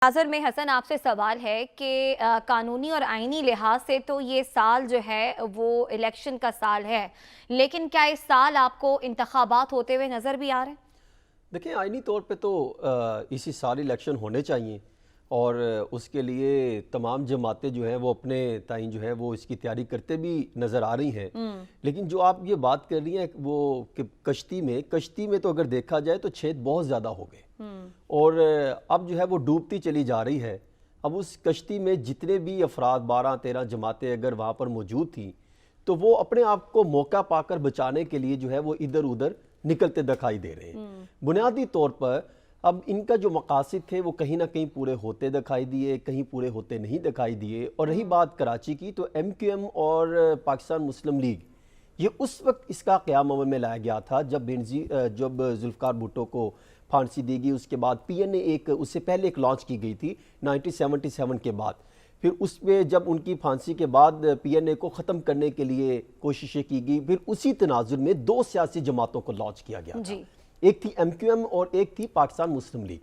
नाज़र में हसन आपसे सवाल है कि कानूनी और आईनी लिहाज से तो ये साल जो है वो इलेक्शन का साल है, लेकिन क्या इस साल आपको इंतखाबात होते हुए नज़र भी आ रहे हैं? देखिए, आईनी तौर पे तो इसी साल इलेक्शन होने चाहिए और उसके लिए तमाम जमातें जो हैं वो अपने ताईं जो है वो इसकी तैयारी करते भी नज़र आ रही हैं। लेकिन जो आप ये बात कर रही हैं वो कि कश्ती में तो अगर देखा जाए तो छेद बहुत ज़्यादा हो गए और अब जो है वो डूबती चली जा रही है। अब उस कश्ती में जितने भी अफराद 12-13 जमातें अगर वहाँ पर मौजूद थी तो वो अपने आप को मौका पाकर बचाने के लिए जो है वो इधर उधर निकलते दिखाई दे रहे हैं। बुनियादी तौर पर अब इनका जो मकासद थे वो कहीं ना कहीं पूरे होते दिखाई दिए, कहीं पूरे होते नहीं दिखाई दिए। और रही बात कराची की, तो MQM और पाकिस्तान मुस्लिम लीग ये उस वक्त इसका क़याम अमल में लाया गया था जब जुल्फ़िकार भुट्टो को फांसी दी गई। उसके बाद PNA उससे पहले एक लॉन्च की गई थी 1977 के बाद। फिर उस पे जब उनकी फांसी के बाद PNA को ख़त्म करने के लिए कोशिशें की गई। फिर उसी तनाजुर में दो सियासी जमातों को लॉन्च किया गया था, एक थी MQM और एक थी पाकिस्तान मुस्लिम लीग।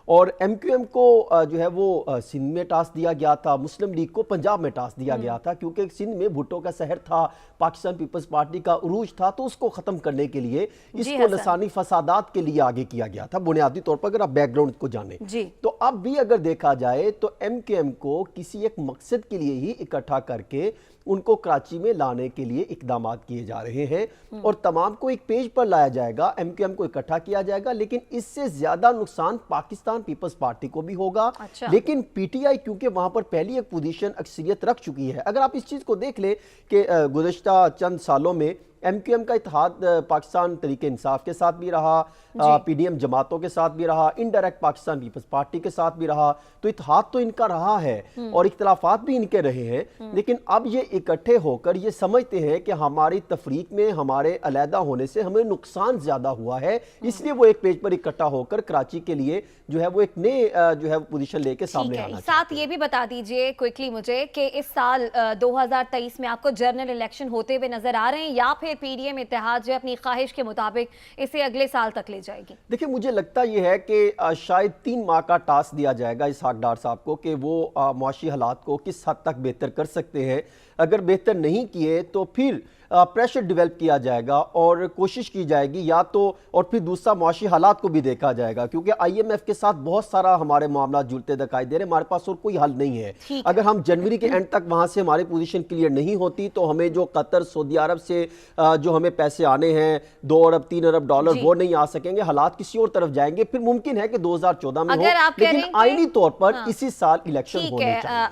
और MQM को जो है वो सिंध में टास्क दिया गया था, मुस्लिम लीग को पंजाब में टास्क दिया गया था, क्योंकि सिंध में भुट्टो का शहर था, पाकिस्तान पीपल्स पार्टी का उरूज था, तो उसको ख़त्म करने के लिए इसको लसानी फसादात के लिए आगे किया गया था। बुनियादी तौर पर अगर आप बैकग्राउंड को जाने तो अब भी अगर देखा जाए तो MQM को किसी एक मकसद के लिए ही इकट्ठा करके उनको कराची में लाने के लिए इकदाम किए जा रहे हैं और तमाम को एक पेज पर लाया जाएगा, MQM को इकट्ठा किया जाएगा। लेकिन इससे ज्यादा नुकसान पाकिस्तान पीपल्स पार्टी को भी होगा। लेकिन PTI क्योंकि वहां पर पहली एक पोजीशन अक्सरियत रख चुकी है। अगर आप इस चीज को देख ले कि गुज़श्ता चंद सालों में MQM का इत्तेहाद पाकिस्तान तरीके इंसाफ के साथ भी रहा, PDM जमातों के साथ भी रहा, इनडायरेक्ट पाकिस्तान पीपल्स पार्टी के साथ भी रहा, तो इत्तेहाद तो इनका रहा है और इख्तलाफात भी इनके रहे हैं। लेकिन अब ये इकट्ठे होकर ये समझते हैं कि हमारी तफरीक में, हमारे अलहदा होने से हमें नुकसान ज्यादा हुआ है, इसलिए वो एक पेज पर इकट्ठा होकर कराची के लिए जो है वो एक नए जो है पोजीशन लेके सामने आना। साथ ये भी बता दीजिए क्विकली मुझे कि इस साल 2023 में आपको जनरल इलेक्शन होते हुए नजर आ रहे हैं या फिर PDM इत्तेहाद जो अपनी ख्वाहिश के मुताबिक इसे अगले साल तक ले जाएगी? देखिए, मुझे लगता यह है कि शायद 3 माह का टास्क दिया जाएगा इसहाक डार साहब को कि वो मुआशी हालात को किस हद तक बेहतर कर सकते हैं। अगर बेहतर नहीं किए तो फिर प्रेशर डेवलप किया जाएगा और कोशिश की जाएगी या तो, और फिर दूसरा मुआशी हालात को भी देखा जाएगा, क्योंकि IMF के साथ बहुत सारा हमारे मामला जुड़ते दिखाई दे रहे हैं। हमारे पास और कोई हल नहीं है। अगर हम जनवरी के एंड तक वहां से हमारी पोजीशन क्लियर नहीं होती तो हमें जो कतर, सऊदी अरब से जो हमें पैसे आने हैं 2 अरब 3 अरब डॉलर, वो नहीं आ सकेंगे। हालात किसी और तरफ जाएंगे। फिर मुमकिन है कि 2014 में हो, लेकिन आईनी तौर पर इसी साल इलेक्शन होने चाहिए।